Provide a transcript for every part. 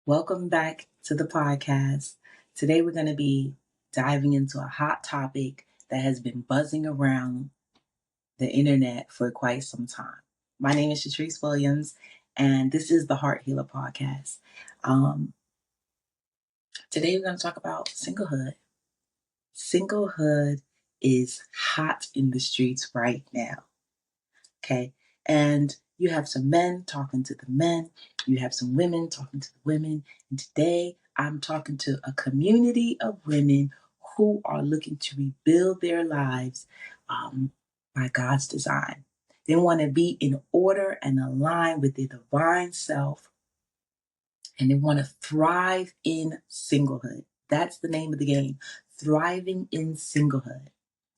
Welcome back to the podcast. Today we're going to be diving into a hot topic that has been buzzing around the internet for quite some time. My name is Shatrice Williams, and this is the Heart Healer Podcast. Today we're going to talk about singlehood. Singlehood is hot in the streets right now. Okay. And you have some men talking to the men. You have some women talking to the women. And today I'm talking to a community of women who are looking to rebuild their lives by God's design. They want to be in order and align with their divine self. And they want to thrive in singlehood. That's the name of the game. Thriving in singlehood.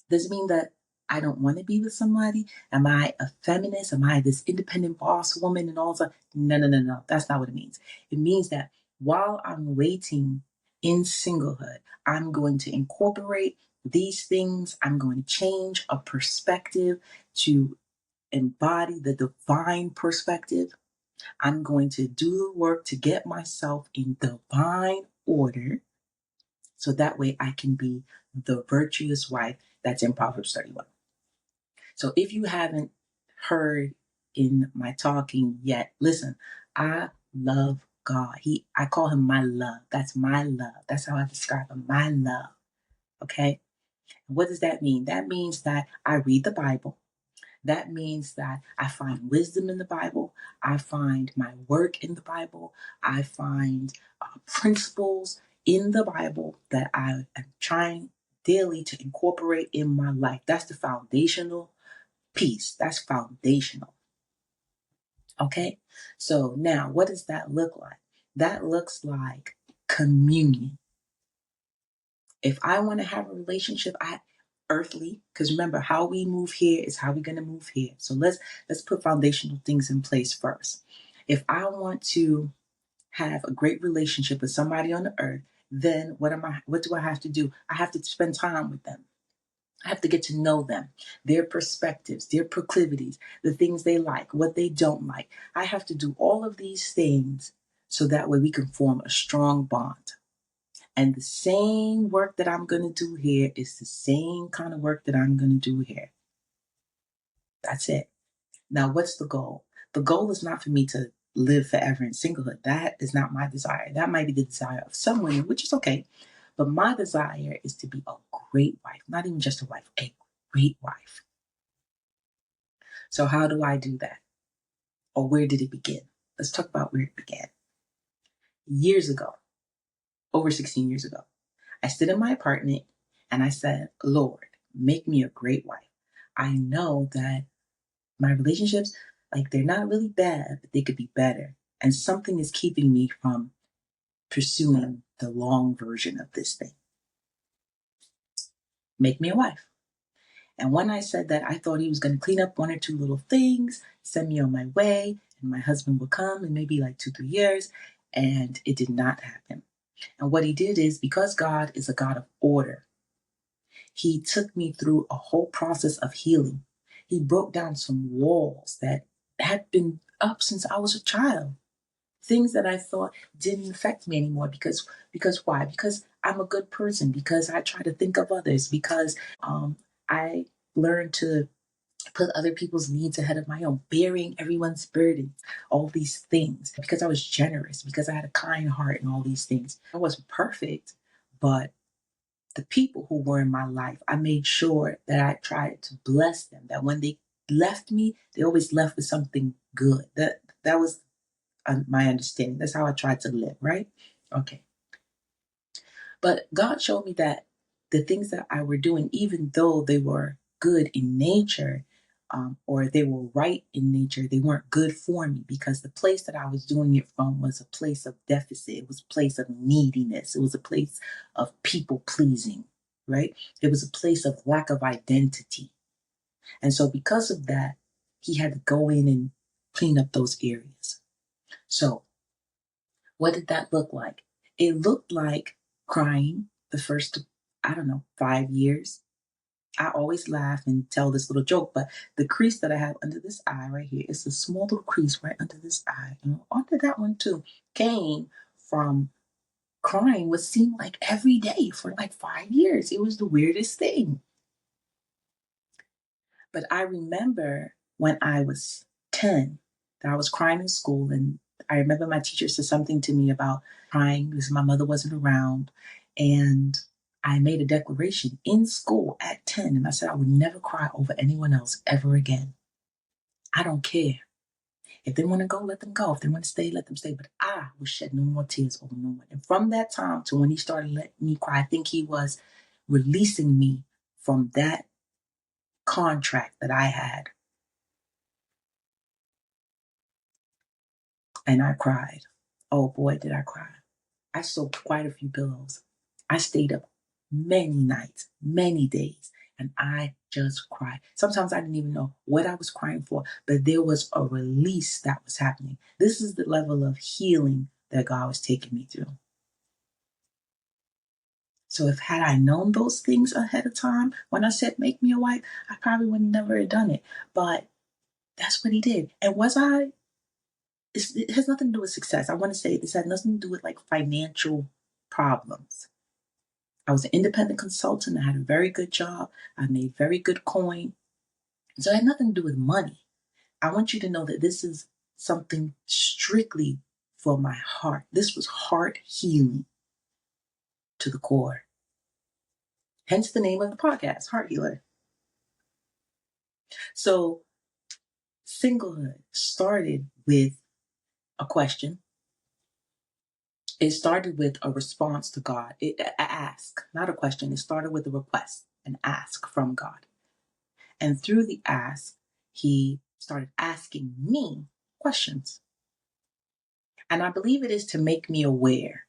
Doesn't mean that I don't want to be with somebody. Am I a feminist? Am I this independent boss woman and all that? No. That's not what it means. It means that while I'm waiting in singlehood, I'm going to incorporate these things. I'm going to change a perspective to embody the divine perspective. I'm going to do the work to get myself in divine order so that way I can be the virtuous wife that's in Proverbs 31. So if you haven't heard in my talking yet, listen, I love God. I call him my love. That's my love. That's how I describe him, my love. Okay? And what does that mean? That means that I read the Bible. That means that I find wisdom in the Bible. I find my work in the Bible. I find principles in the Bible that I am trying daily to incorporate in my life. That's the foundational piece. That's foundational. Okay? So now, what does that look like? That looks like communion. If I want to have a relationship, earthly, because remember, how we move here is how we're going to move here. So let's put foundational things in place first. If I want to have a great relationship with somebody on the earth, then what do I have to do? I have to spend time with them. I have to get to know them, their perspectives, their proclivities, the things they like, what they don't like. I have to do all of these things so that way we can form a strong bond. And the same work that I'm going to do here is the same kind of work that I'm going to do here. That's it. Now, what's the goal? The goal is not for me to live forever in singlehood. That is not my desire. That might be the desire of some women, which is okay. But my desire is to be a great wife, not even just a wife, a great wife. So how do I do that? Or where did it begin? Let's talk about where it began. Years ago, over 16 years ago, I stood in my apartment and I said, Lord, make me a great wife. I know that my relationships, they're not really bad, but they could be better. And something is keeping me from pursuing the long version of this thing. Make me a wife. And when I said that, I thought he was going to clean up one or two little things, send me on my way, and my husband would come in maybe 2-3 years. And it did not happen. And what he did is, because God is a God of order, he took me through a whole process of healing. He broke down some walls that had been up since I was a child. Things that I thought didn't affect me anymore because why? Because I'm a good person, because I try to think of others, because I learned to put other people's needs ahead of my own, bearing everyone's burdens, all these things, because I was generous, because I had a kind heart and all these things. I wasn't perfect, but the people who were in my life, I made sure that I tried to bless them, that when they left me, they always left with something good. That was my understanding. That's how I tried to live, right? Okay. But God showed me that the things that I were doing, even though they were good in nature, or they were right in nature, they weren't good for me, because the place that I was doing it from was a place of deficit. It was a place of neediness. It was a place of people pleasing, right? It was a place of lack of identity. And so because of that, he had to go in and clean up those areas. So what did that look like? It looked like crying the first, 5 years. I always laugh and tell this little joke, but the crease that I have under this eye right here, it's a small little crease right under this eye. And under that one too, came from crying what seemed like every day for like 5 years. It was the weirdest thing. But I remember when I was 10 that I was crying in school, and I remember my teacher said something to me about crying because my mother wasn't around. And I made a declaration in school at 10, and I said I would never cry over anyone else ever again. I don't care. If they want to go, let them go. If they want to stay, let them stay. But I will shed no more tears over no one. And from that time to when he started letting me cry, I think he was releasing me from that contract that I had. And I cried. Oh boy, did I cry. I soaked quite a few pillows. I stayed up many nights, many days, and I just cried. Sometimes I didn't even know what I was crying for, but there was a release that was happening. This is the level of healing that God was taking me through. So if had I known those things ahead of time, when I said make me a wife, I probably would never have done it. But that's what he did. And was I it has nothing to do with success. I want to say this had nothing to do with like financial problems. I was an independent consultant. I had a very good job. I made very good coin. So it had nothing to do with money. I want you to know that this is something strictly for my heart. This was heart healing to the core. Hence the name of the podcast, Heart Healer. So Singlehood started with a question. It started with a response to God. An ask, not a question. It started with a request, an ask from God. And through the ask, he started asking me questions. And I believe it is to make me aware.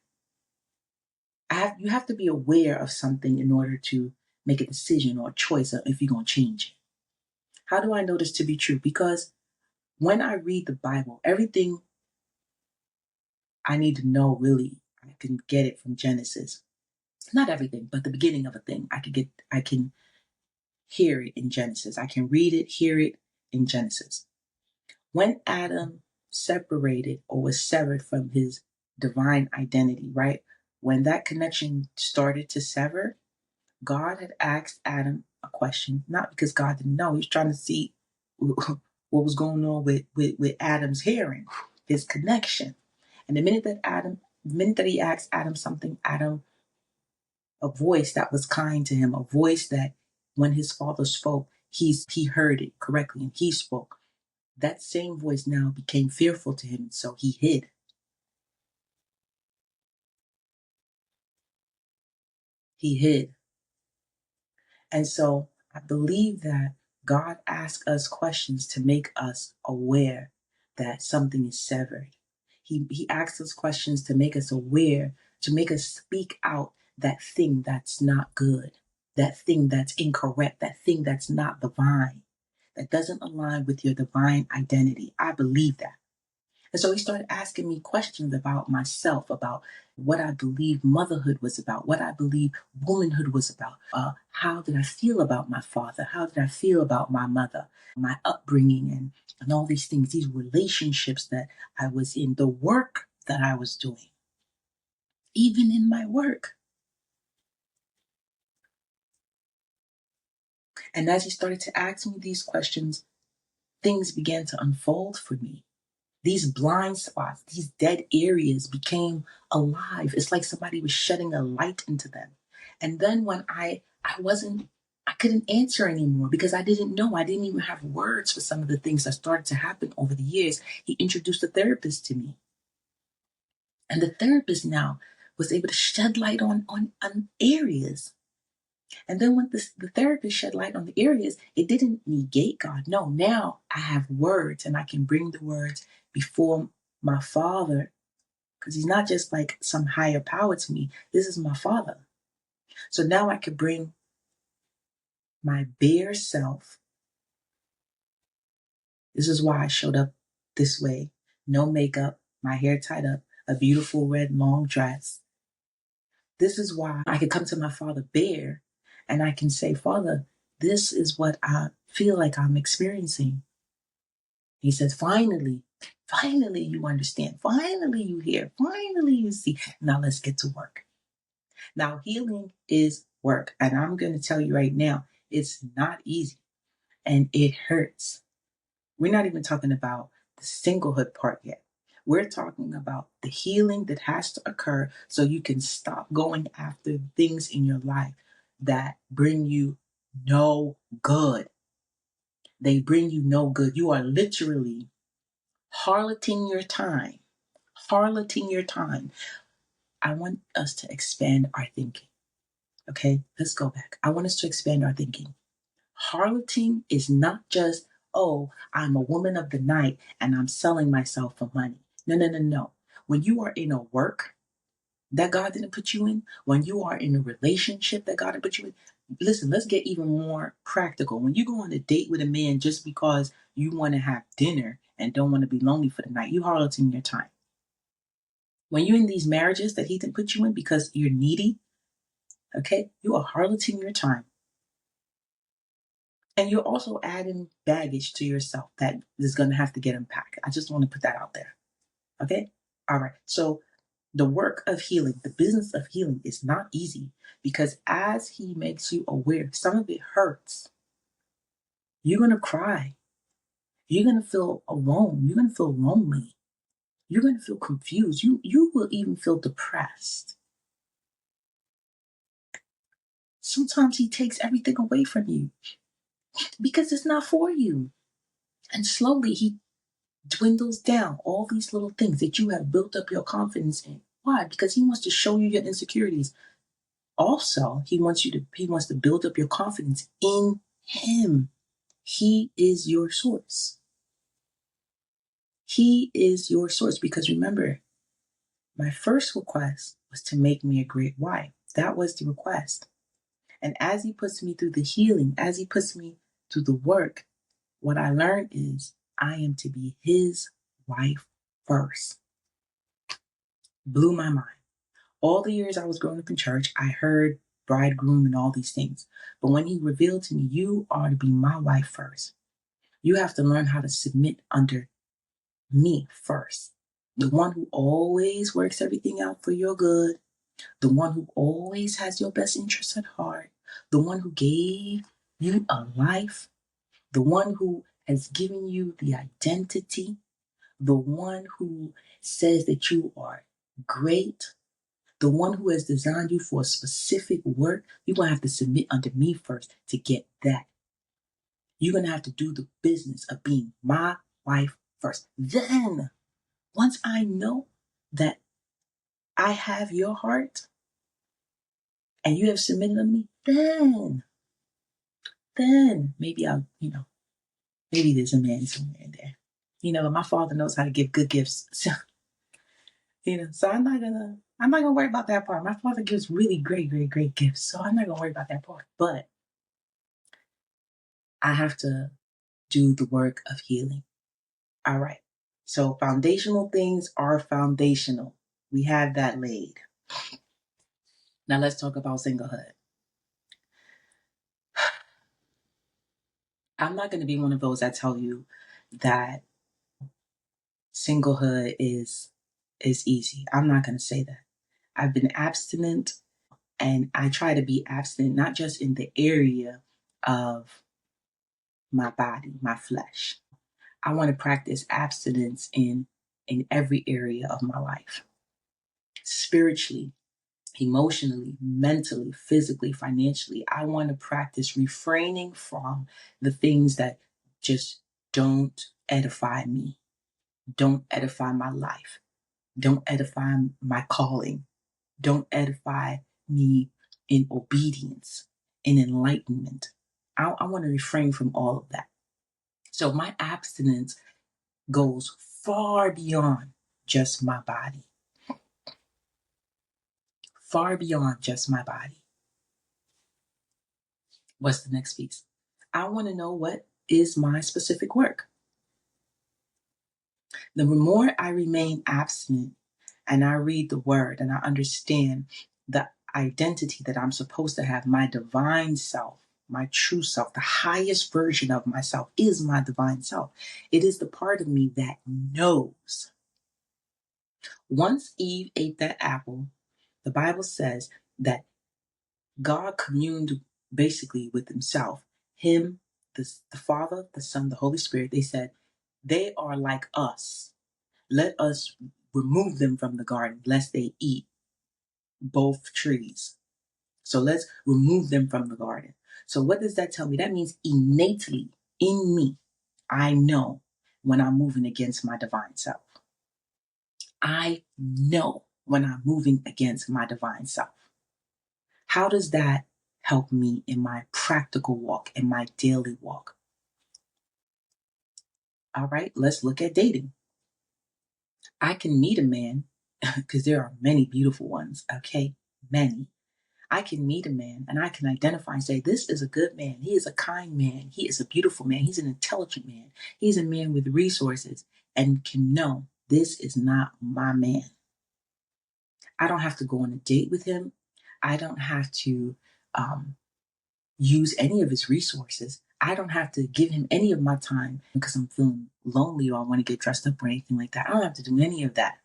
You have to be aware of something in order to make a decision or a choice of if you're going to change it. How do I know this to be true? Because when I read the Bible, everything I need to know, really, I can get it from Genesis. Not everything, but the beginning of a thing. I can hear it in Genesis. I can read it, hear it in Genesis. When Adam separated or was severed from his divine identity, right? When that connection started to sever, God had asked Adam a question, not because God didn't know. He was trying to see what was going on with Adam's hearing, his connection. And the minute that he asked Adam something, a voice that was kind to him, a voice that when his father spoke, he heard it correctly and he spoke. That same voice now became fearful to him, so he hid. He hid. And so I believe that God asks us questions to make us aware that something is severed. He asks us questions to make us aware, to make us speak out that thing that's not good, that thing that's incorrect, that thing that's not divine, that doesn't align with your divine identity. I believe that. And so he started asking me questions about myself, about what I believe motherhood was about, what I believe womanhood was about. How did I feel about my father? How did I feel about my mother, my upbringing, and all these things, these relationships that I was in, the work that I was doing, even in my work. And as he started to ask me these questions, things began to unfold for me. These blind spots, these dead areas became alive. It's like somebody was shedding a light into them. And then when I couldn't answer anymore because I didn't know. I didn't even have words for some of the things that started to happen over the years. He introduced a therapist to me. And the therapist now was able to shed light on areas. And then when the therapist shed light on the areas, it didn't negate God. No, now I have words and I can bring the words before my father, because he's not just like some higher power to me. This is my father. So now I could bring my bare self. This is why I showed up this way. No makeup, my hair tied up, a beautiful red long dress. This is why I could come to my father bare and I can say, Father, this is what I feel like I'm experiencing. He says, finally, Finally, you understand. Finally, you hear. Finally, you see. Now, let's get to work. Now, healing is work. And I'm going to tell you right now, it's not easy and it hurts. We're not even talking about the singlehood part yet. We're talking about the healing that has to occur so you can stop going after things in your life that bring you no good. They bring you no good. You are literally harloting your time. Harloting your time. I want us to expand our thinking. Okay, let's go back. I want us to expand our thinking. Harloting is not just, oh, I'm a woman of the night and I'm selling myself for money. No, no, no, no. When you are in a work that God didn't put you in, when you are in a relationship that God didn't put you in, listen, let's get even more practical. When you go on a date with a man just because you want to have dinner and don't want to be lonely for the night, you harloting your time. When you're in these marriages that he didn't put you in because you're needy, okay, you are harloting your time. And you're also adding baggage to yourself that is going to have to get unpacked. I just want to put that out there. Okay? All right. So, the work of healing, the business of healing is not easy because as he makes you aware, some of it hurts. You're going to cry. You're going to feel alone. You're going to feel lonely. You're going to feel confused. You will even feel depressed. Sometimes he takes everything away from you because it's not for you. And slowly he dwindles down all these little things that you have built up your confidence in. Why? Because he wants to show you your insecurities. Also, he wants to build up your confidence in him. He is your source. He is your source because remember, my first request was to make me a great wife. That was the request. And as he puts me through the healing, as he puts me through the work, what I learned is I am to be his wife first. Blew my mind. All the years I was growing up in church, I heard bridegroom and all these things. But when he revealed to me, you are to be my wife first. You have to learn how to submit under me first. The one who always works everything out for your good. The one who always has your best interests at heart. The one who gave you a life. The one who has given you the identity. The one who says that you are great. The one who has designed you for a specific work, you're going to have to submit under me first to get that. You're going to have to do the business of being my wife first. Then, once I know that I have your heart and you have submitted to me, then maybe maybe there's a man somewhere in there. My father knows how to give good gifts. So I'm not gonna worry about that part. My father gives really great, great, great gifts. So I'm not gonna worry about that part. But I have to do the work of healing. All right. So foundational things are foundational. We have that laid. Now let's talk about singlehood. I'm not going to be one of those that tell you that singlehood is easy. I'm not going to say that. I've been abstinent and I try to be abstinent not just in the area of my body, my flesh. I want to practice abstinence in every area of my life. Spiritually, emotionally, mentally, physically, financially. I want to practice refraining from the things that just don't edify me, don't edify my life, don't edify my calling, don't edify me in obedience, in enlightenment. I want to refrain from all of that. So my abstinence goes far beyond just my body, far beyond just my body. What's the next piece? I want to know what is my specific work. The more I remain abstinent and I read the word and I understand the identity that I'm supposed to have, my divine self, my true self, the highest version of myself is my divine self. It is the part of me that knows. Once Eve ate that apple, the Bible says that God communed basically with himself. Him, the Father, the Son, the Holy Spirit, they said, they are like us. Let us remove them from the garden, lest they eat both trees. So let's remove them from the garden. So what does that tell me? That means innately in me, I know when I'm moving against my divine self. I know when I'm moving against my divine self. How does that help me in my practical walk, in my daily walk? All right, let's look at dating. I can meet a man because there are many beautiful ones, okay? Many. I can meet a man and I can identify and say, this is a good man. He is a kind man. He is a beautiful man. He's an intelligent man. He's a man with resources and can know this is not my man. I don't have to go on a date with him. I don't have to use any of his resources. I don't have to give him any of my time because I'm feeling lonely or I want to get dressed up or anything like that. I don't have to do any of that.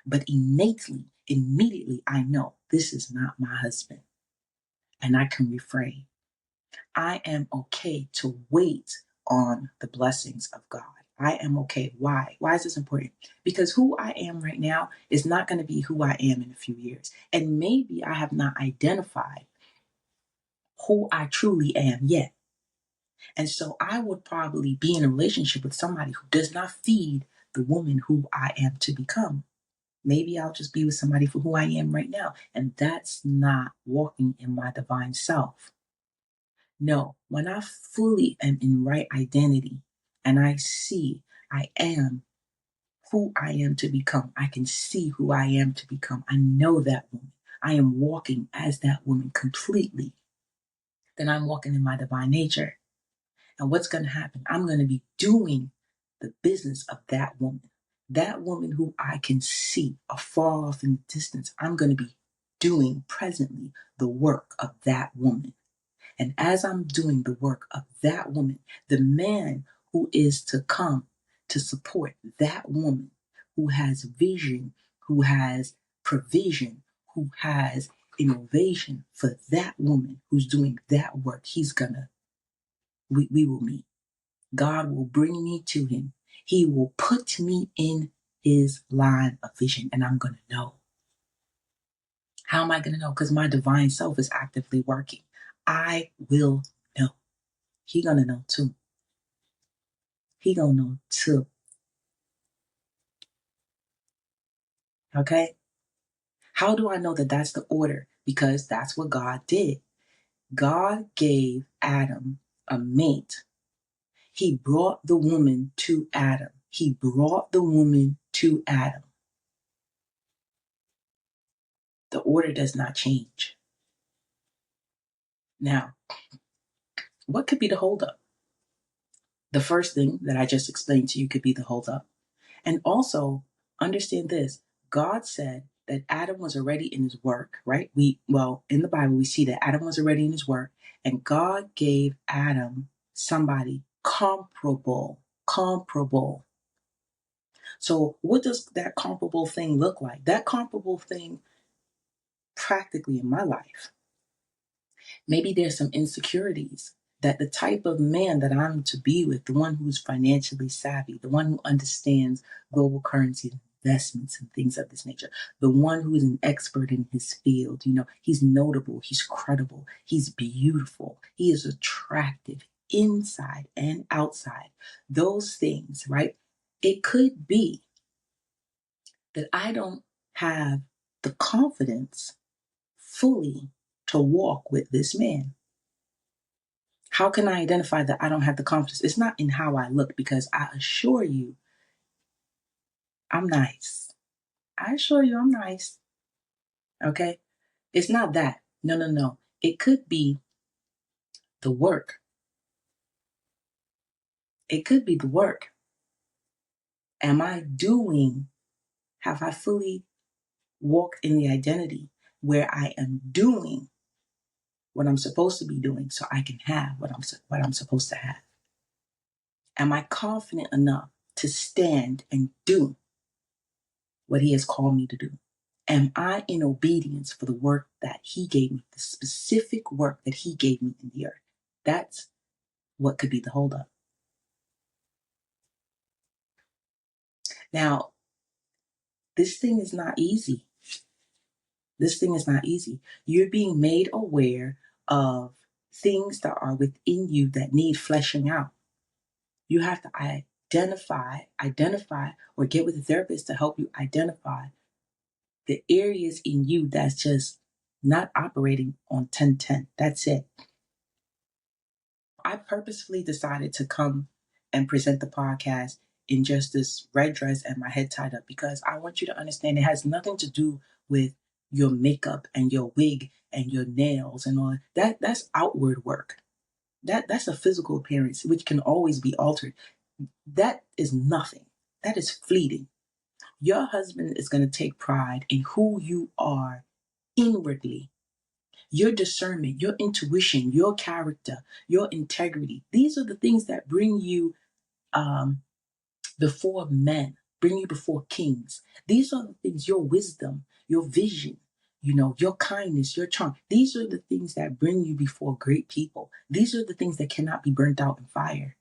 But innately, immediately, I know this is not my husband. And I can refrain. I am okay to wait on the blessings of God. I am okay. Why? Why is this important? Because who I am right now is not going to be who I am in a few years. And maybe I have not identified who I truly am yet. And so I would probably be in a relationship with somebody who does not feed the woman who I am to become. Maybe I'll just be with somebody for who I am right now. And that's not walking in my divine self. No, when I fully am in right identity and I see I am who I am to become, I can see who I am to become. I know that woman. I am walking as that woman completely. Then I'm walking in my divine nature. And what's going to happen? I'm going to be doing the business of that woman. That woman who I can see afar off in the distance. I'm going to be doing presently the work of that woman. And as I'm doing the work of that woman, the man who is to come to support that woman, who has vision, who has provision, who has innovation for that woman who's doing that work, we will meet. God will bring me to him. He will put me in his line of vision, and I'm going to know. How am I going to know? Because my divine self is actively working. I will know. He going to know too. He going to know too. Okay? How do I know that that's the order? Because that's what God did. God gave Adam a mate. He brought the woman to Adam. He brought the woman to Adam. The order does not change. Now, what could be the holdup? The first thing that I just explained to you could be the holdup. And also, understand this. God said that Adam was already in his work, right? In the Bible, we see that Adam was already in his work, and God gave Adam somebody comparable. Comparable. So what does that comparable thing look like? That comparable thing practically in my life. Maybe there's some insecurities that the type of man that I'm to be with, the one who's financially savvy, the one who understands global currency investments and things of this nature, the one who is an expert in his field, he's notable, he's credible, he's beautiful, he is attractive inside and outside. Those things, right? It could be that I don't have the confidence fully to walk with this man. How can I identify that I don't have the confidence? It's not in how I look, because I assure you, I'm nice. I assure you, I'm nice. Okay? It's not that. No, no, no. It could be the work. It could be the work. Have I fully walked in the identity where I am doing what I'm supposed to be doing so I can have what I'm supposed to have? Am I confident enough to stand and do what he has called me to do? Am I in obedience for the work that he gave me, the specific work that he gave me in the earth? That's what could be the holdup. Now, this thing is not easy. This thing is not easy. You're being made aware of things that are within you that need fleshing out. You have to identify, or get with a therapist to help you identify the areas in you that's just not operating on 10/10. That's it. I purposefully decided to come and present the podcast in just this red dress and my head tied up because I want you to understand it has nothing to do with your makeup and your wig and your nails and all that. That's outward work. That's a physical appearance which can always be altered. That is nothing. That is fleeting. Your husband is going to take pride in who you are inwardly. Your discernment, your intuition, your character, your integrity. These are the things that bring you before men, bring you before kings. These are the things, your wisdom, your vision, your kindness, your charm. These are the things that bring you before great people. These are the things that cannot be burnt out in fire.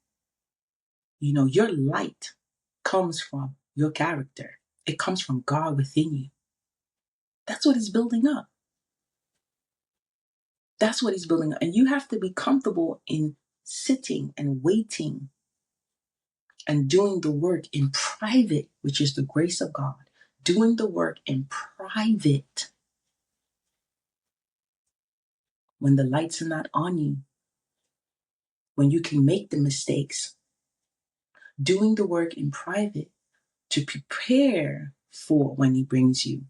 Your light comes from your character. It comes from God within you. That's what he's building up. That's what he's building up. And you have to be comfortable in sitting and waiting and doing the work in private, which is the grace of God. Doing the work in private when the lights are not on you, when you can make the mistakes. Doing the work in private to prepare for when he brings you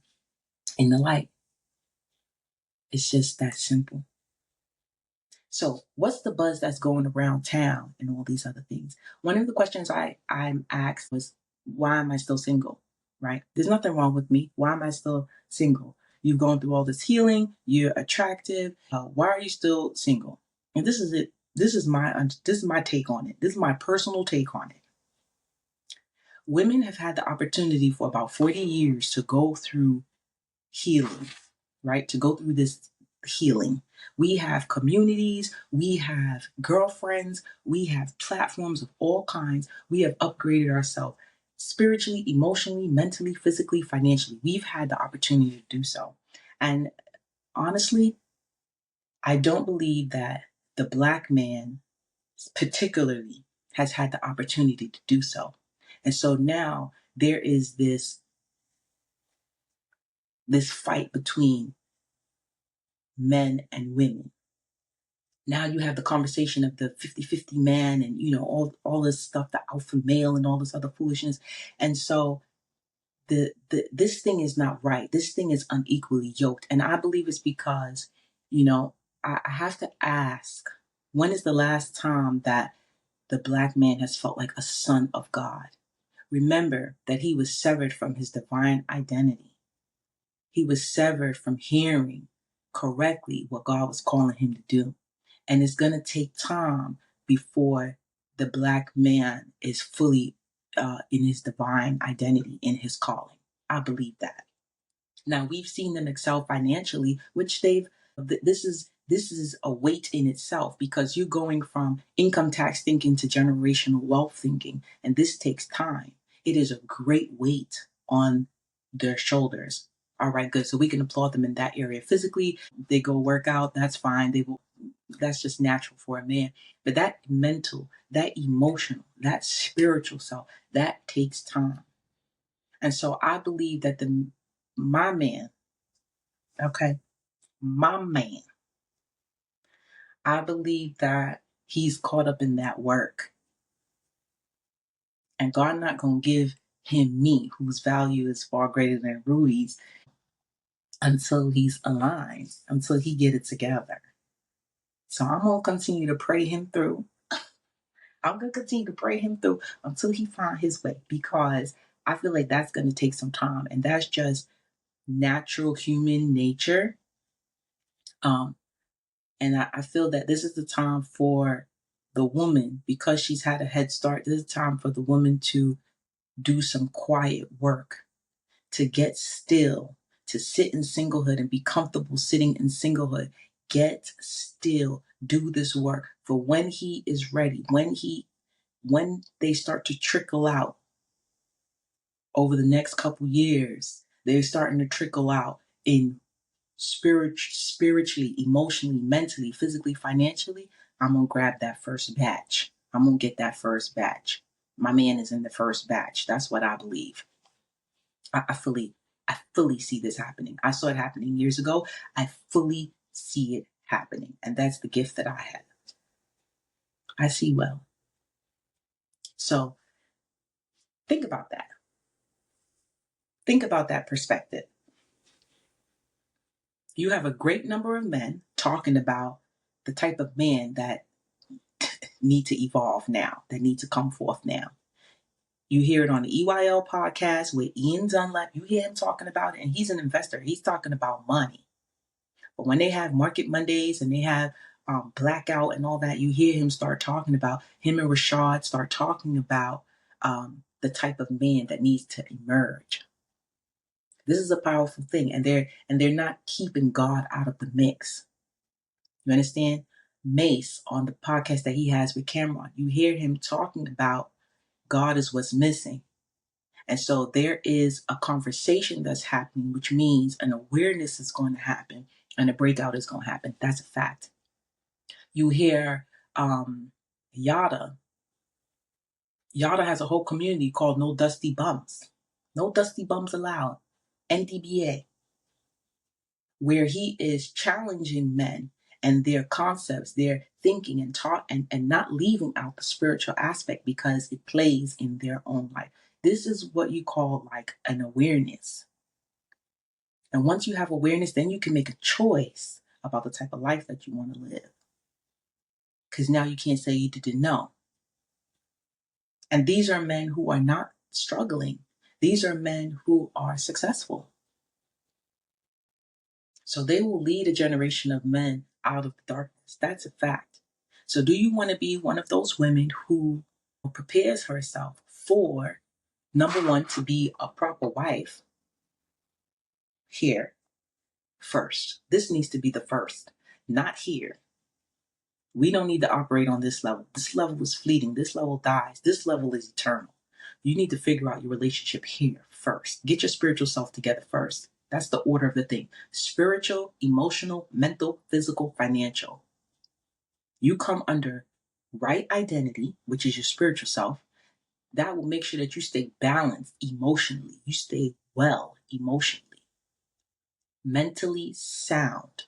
in the light. It's just that simple. So, what's the buzz that's going around town and all these other things? One of the questions I'm asked was, why am I still single? Right? There's nothing wrong with me. Why am I still single? You've gone through all this healing. You're attractive. Why are you still single? And this is it. This is my take on it. This is my personal take on it. Women have had the opportunity for about 40 years to go through healing, right? To go through this healing. We have communities, we have girlfriends, we have platforms of all kinds. We have upgraded ourselves spiritually, emotionally, mentally, physically, financially. We've had the opportunity to do so. And honestly, I don't believe that the Black man, particularly, has had the opportunity to do so. And so now there is this fight between men and women. Now you have the conversation of the 50-50 man and, all this stuff, the alpha male and all this other foolishness. And so this thing is not right. This thing is unequally yoked. And I believe it's because, I have to ask, when is the last time that the Black man has felt like a son of God? Remember that he was severed from his divine identity. He was severed from hearing correctly what God was calling him to do. And it's going to take time before the Black man is fully in his divine identity, in his calling. I believe that. Now, we've seen them excel financially, which this is a weight in itself because you're going from income tax thinking to generational wealth thinking, and this takes time. It is a great weight on their shoulders. All right, good. So we can applaud them in that area. Physically, they go work out, that's fine. That's just natural for a man. But that mental, that emotional, that spiritual self, that takes time. And so I believe that my man, okay, my man, I believe that he's caught up in that work. And God not going to give him me, whose value is far greater than Rudy's, until he's aligned, until he get it together. So I'm going to continue to pray him through. I'm going to continue to pray him through until he find his way, because I feel like that's going to take some time. And that's just natural human nature. And I feel that this is the time for the woman, because she's had a head start, this is the time for the woman to do some quiet work, to get still, to sit in singlehood and be comfortable sitting in singlehood. Get still, do this work. For when he is ready, when they start to trickle out over the next couple years, they're starting to trickle out in spiritually, emotionally, mentally, physically, financially. I'm gonna grab that first batch. I'm gonna get that first batch. My man is in the first batch. That's what I believe. I fully see this happening. I saw it happening years ago. I fully see it happening. And that's the gift that I have. I see well. So think about that. Think about that perspective. You have a great number of men talking about the type of man that need to evolve now, that need to come forth now. You hear it on the EYL podcast with Ian Dunlap. You hear him talking about it, and he's an investor. He's talking about money. But when they have Market Mondays and they have Blackout and all that, you hear him start talking about, him and Rashad start talking about the type of man that needs to emerge. This is a powerful thing, and they're not keeping God out of the mix. You understand? Mace, on the podcast that he has with Cameron, you hear him talking about God is what's missing. And so there is a conversation that's happening, which means an awareness is going to happen and a breakout is going to happen. That's a fact. You hear Yada. Yada has a whole community called No Dusty Bums. No Dusty Bums Allowed. NDBA. Where he is challenging men and their concepts, their thinking and taught, and not leaving out the spiritual aspect because it plays in their own life. This is what you call like an awareness. And once you have awareness, then you can make a choice about the type of life that you want to live. Because now you can't say you didn't know. And these are men who are not struggling. These are men who are successful. So they will lead a generation of men out of the darkness. That's a fact. So do you want to be one of those women who prepares herself for, number one, to be a proper wife here first? This needs to be the first, not here. We don't need to operate on this level. This level is fleeting. This level dies. This level is eternal. You need to figure out your relationship here first. Get your spiritual self together first. That's the order of the thing. Spiritual, emotional, mental, physical, financial. You come under right identity, which is your spiritual self. That will make sure that you stay balanced emotionally. You stay well emotionally. Mentally sound.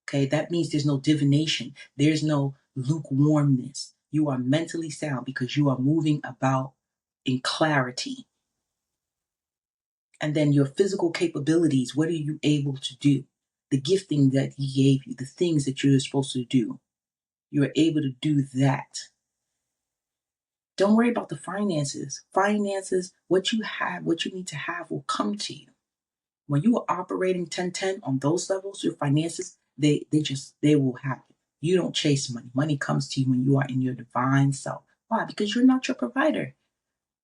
Okay, that means there's no divination. There's no lukewarmness. You are mentally sound because you are moving about in clarity. And then your physical capabilities, what are you able to do? The gifting that he gave you, the things that you're supposed to do, you're able to do that. Don't worry about the finances. Finances, what you have, what you need to have will come to you. When you are operating 10-10 on those levels, your finances, they will happen. You don't chase money. Money comes to you when you are in your divine self. Why? Because you're not your provider.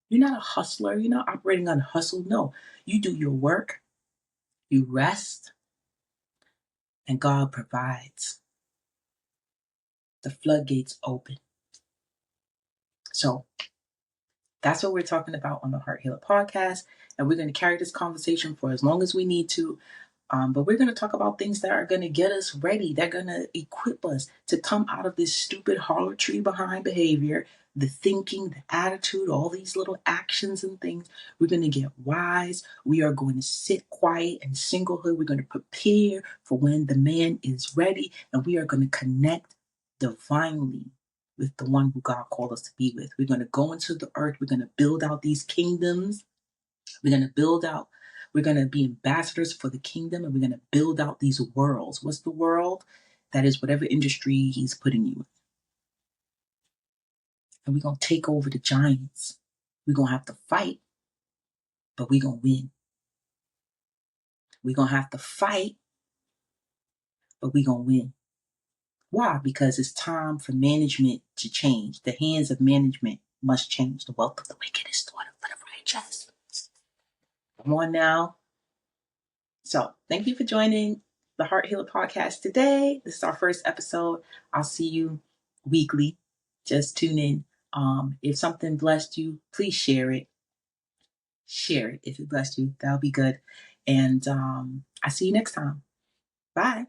You're not a hustler. You're not operating on hustle. No, you do your work, you rest, and God provides. The floodgates open. So that's what we're talking about on the Heart Healer podcast. And we're going to carry this conversation for as long as we need to. But we're going to talk about things that are going to get us ready. They're going to equip us to come out of this stupid harlotry behind behavior, the thinking, the attitude, all these little actions and things. We're going to get wise. We are going to sit quiet and singlehood. We're going to prepare for when the man is ready. And we are going to connect divinely with the one who God called us to be with. We're going to go into the earth. We're going to build out these kingdoms. We're going to build out, we're going to be ambassadors for the kingdom, and we're going to build out these worlds. What's the world? That is whatever industry he's putting you in. And we're going to take over the giants. We're going to have to fight, but we're going to win. We're going to have to fight, but we're going to win. Why? Because it's time for management to change. The hands of management must change. The wealth of the wicked is stored up for the righteous. Come on now. So thank you for joining the Heart Healer podcast today. This is our first episode. I'll see you weekly. Just tune in. If something blessed you, please share it. Share it if it blessed you. That'll be good. And I see you next time. Bye.